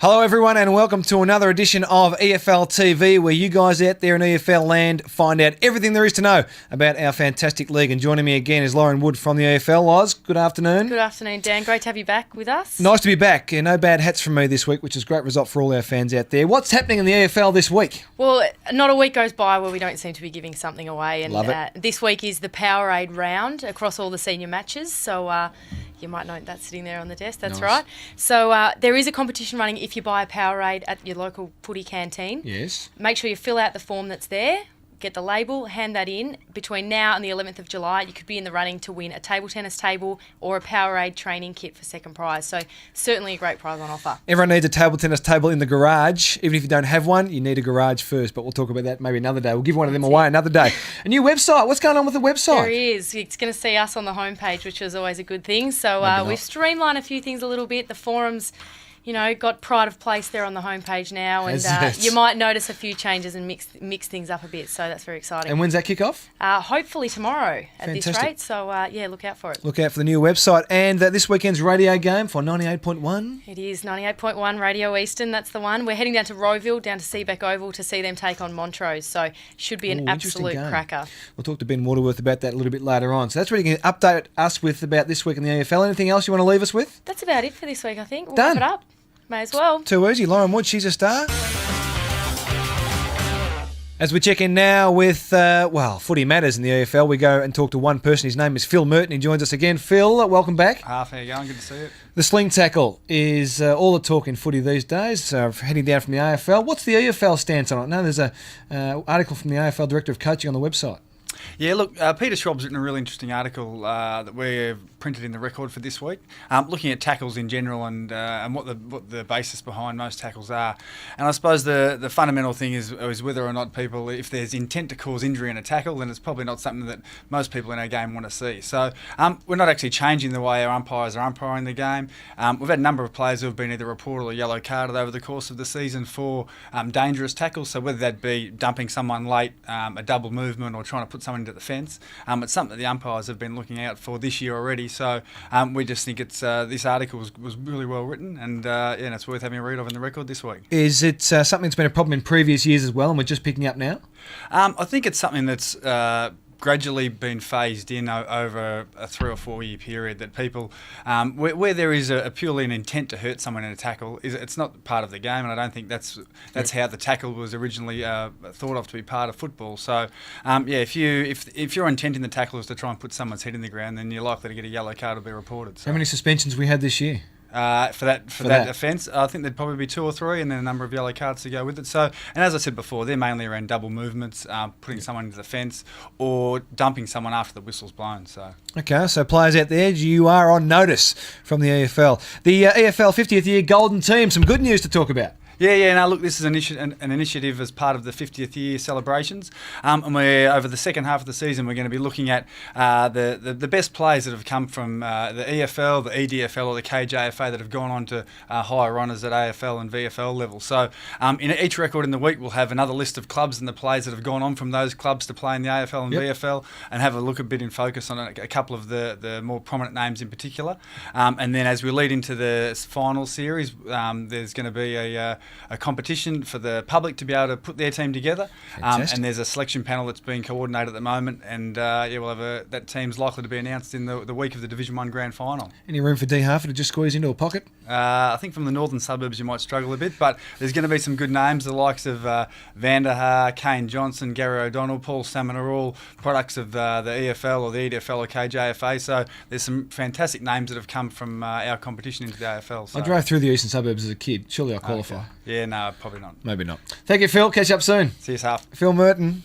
Hello everyone and welcome to another edition of EFL TV, where you guys out there in EFL land find out everything there is to know about our fantastic league. And joining me again is Lauren Wood from the EFL. Loz, good afternoon. Good afternoon, Dan. Great to have you back with us. Nice to be back. No bad hats from me this week, which is a great result for all our fans out there. What's happening in the EFL this week? Well, not a week goes by where we don't seem to be giving something away. And Love it. This week is the Powerade round across all the senior matches. So you might note that sitting there on the desk. That's Nice. right. So there is a competition running if you buy a Powerade at your local footy canteen. Yes. Make sure you fill out the form that's there, get the label, hand that in. Between now and the 11th of July, you could be in the running to win a table tennis table or a Powerade training kit for second prize. So certainly a great prize on offer. Everyone needs a table tennis table in the garage. Even if you don't have one, you need a garage first, but we'll talk about that maybe another day. We'll give one of them away another day. A new website. What's going on with the website? There is. It's going to see us on the homepage, which is always a good thing. So Maybe not. we've streamlined a few things a little bit. The forums, got pride of place there on the homepage now, and you might notice a few changes and mix things up a bit. So that's very exciting. And when's that kick off? Hopefully tomorrow at Fantastic. this rate. So look out for it. Look out for the new website. And this weekend's radio game for 98.1. It is 98.1 Radio Eastern. That's the one. We're heading down to Roeville, down to Seabeck Oval to see them take on Montrose. So should be an Interesting absolute game. cracker. We'll talk to Ben Waterworth about that a little bit later on. So that's what you can update us with about this week in the AFL. Anything else you want to leave us with? That's about it for this week, I think. We'll Done. wrap it up. May as well. Too easy. Lauren Wood, she's a star. As we check in now with, Footy Matters in the AFL, we go and talk to one person. His name is Phil Merton. He joins us again. Phil, welcome back. How you going? Good to see you. The sling tackle is all the talk in footy these days, heading down from the AFL. What's the AFL stance on it? No, there's an article from the AFL Director of Coaching on the website. Yeah, look, Peter Schwab's written a really interesting article that we've printed in the record for this week, looking at tackles in general and what the basis behind most tackles are. And I suppose the fundamental thing is whether or not people, if there's intent to cause injury in a tackle, then it's probably not something that most people in our game want to see. So we're not actually changing the way our umpires are umpiring the game. We've had a number of players who have been either reported or yellow carded over the course of the season for dangerous tackles. So whether that be dumping someone late, a double movement, or trying to put someone into the fence, it's something that the umpires have been looking out for this year already. So we just think it's this article was really well written, and it's worth having a read of in the record this week. Is it something that's been a problem in previous years as well, and we're just picking up now? I think it's something that's gradually been phased in over a 3 or 4 year period, that people, where there is a purely an intent to hurt someone in a tackle, it's not part of the game, and I don't think that's how the tackle was originally thought of to be part of football. So if your intent in the tackle is to try and put someone's head in the ground, then you're likely to get a yellow card or be reported. So. How many suspensions we had this year? For that offence, I think there'd probably be 2 or 3, and then a number of yellow cards to go with it. So, and as I said before, they're mainly around double movements, putting someone into the fence, or dumping someone after the whistle's blown. So, okay, so players out there, you are on notice from the AFL. The AFL 50th year Golden Team. Some good news to talk about. Yeah. Now, look, this is an initiative as part of the 50th year celebrations, and we're over the second half of the season. We're going to be looking at the best players that have come from the EFL, the EDFL, or the KJFA that have gone on to higher honours at AFL and VFL level. So, in each record in the week, we'll have another list of clubs and the players that have gone on from those clubs to play in the AFL and VFL, and have a look a bit in focus on a couple of the more prominent names in particular. And then as we lead into the final series, there's going to be a competition for the public to be able to put their team together, and there's a selection panel that's being coordinated at the moment, and we'll have that team's likely to be announced in the week of the Division 1 Grand Final. Any room for D Harford to just squeeze into a pocket? I think from the northern suburbs you might struggle a bit, but there's going to be some good names, the likes of Vanderhaar, Kane Johnson, Gary O'Donnell, Paul Salmon are all products of the EFL or the EDFL or KJFA, so there's some fantastic names that have come from our competition into the AFL. So. I drove through the eastern suburbs as a kid. Surely I'll qualify. Okay. Yeah, no, probably not. Maybe not. Thank you, Phil. Catch up soon. See you, Half. Phil Merton.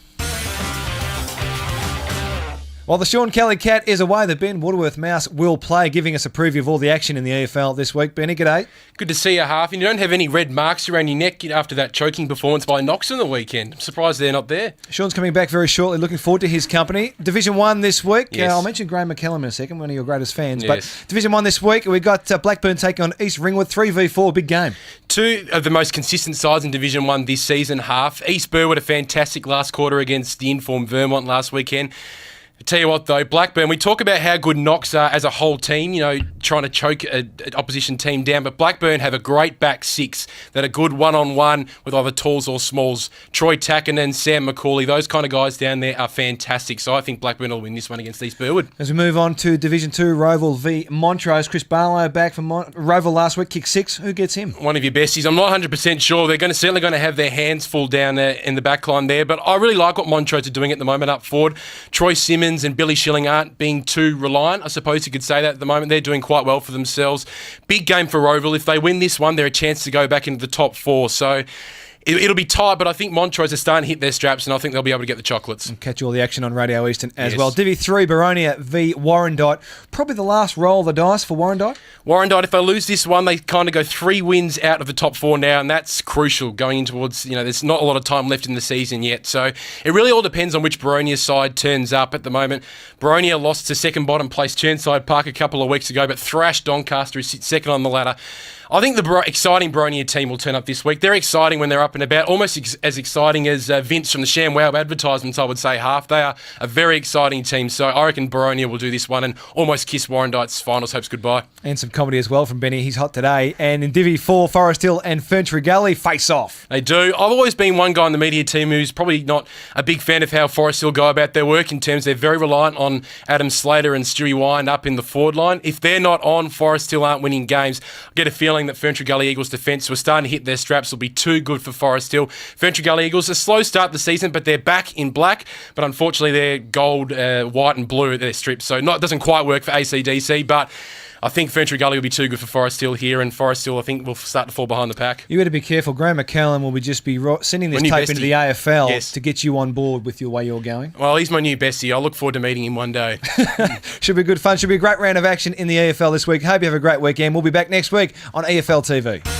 While the Sean Kelly Cat is away, the Ben Waterworth Mouse will play, giving us a preview of all the action in the AFL this week. Benny, g'day. Good to see you, Half. And you don't have any red marks around your neck after that choking performance by Knox on the weekend. I'm surprised they're not there. Sean's coming back very shortly. Looking forward to his company. Division 1 this week. Yes. I'll mention Graham McCallum in a second, one of your greatest fans. Yes. But Division 1 this week, we've got Blackburn taking on East Ringwood, 3v4, big game. Two of the most consistent sides in Division 1 this season, Half. East Burwood, a fantastic last quarter against the informed Vermont last weekend. Tell you what, though, Blackburn, we talk about how good Knox are as a whole team, trying to choke an opposition team down, but Blackburn have a great back six that are good one-on-one with either talls or smalls. Troy Tackinen, Sam McCauley, those kind of guys down there are fantastic, so I think Blackburn will win this one against East Burwood. As we move on to Division 2, Roval v Montrose. Chris Barlow back from Roval last week, kick 6. Who gets him? One of your besties. I'm not 100% sure. They're certainly going to have their hands full down there in the back line there, but I really like what Montrose are doing at the moment up forward. Troy Simmons and Billy Schilling aren't being too reliant, I suppose you could say that at the moment. They're doing quite well for themselves. Big game for Roval. If they win this one, they're a chance to go back into the top 4. So it'll be tight, but I think Montrose are starting to hit their straps, and I think they'll be able to get the chocolates. And catch all the action on Radio Eastern as Yes. well. Divi 3, Baronia v Warrandyte. Probably the last roll of the dice for Warrandyte. Warrandyte, if they lose this one, they kind of go 3 wins out of the top 4 now, and that's crucial going in towards, there's not a lot of time left in the season yet. So it really all depends on which Baronia side turns up at the moment. Baronia lost to second bottom place Churnside Park a couple of weeks ago, but thrashed Doncaster, who sits second on the ladder. I think the exciting Baronia team will turn up this week. They're exciting when they're up and about, almost as exciting as Vince from the ShamWow advertisements, I would say, half. They are a very exciting team, so I reckon Baronia will do this one and almost kiss Warrandyte's finals hopes goodbye. And some comedy as well from Benny. He's hot today. And in Divi 4, Forest Hill and Ferntree Gully face off. They do. I've always been one guy in the media team who's probably not a big fan of how Forest Hill go about their work in terms they're very reliant on Adam Slater and Stewie Wyand up in the forward line. If they're not on, Forest Hill aren't winning games. I get a feeling that Ferntree Gully Eagles defence who are starting to hit their straps will be too good for Forest Hill. Ferntree Gully Eagles, a slow start the season, but they're back in black. But unfortunately, they're gold, white and blue at their strips. So it doesn't quite work for ACDC, but I think Ferntree Gully will be too good for Forest Hill here, and Forest Hill, I think, will start to fall behind the pack. You better be careful. Graham McCallum will just be sending this tape into the AFL Yes. to get you on board with your way you're going. Well, he's my new bestie. I look forward to meeting him one day. Should be good fun. Should be a great round of action in the AFL this week. Hope you have a great weekend. We'll be back next week on EFL TV.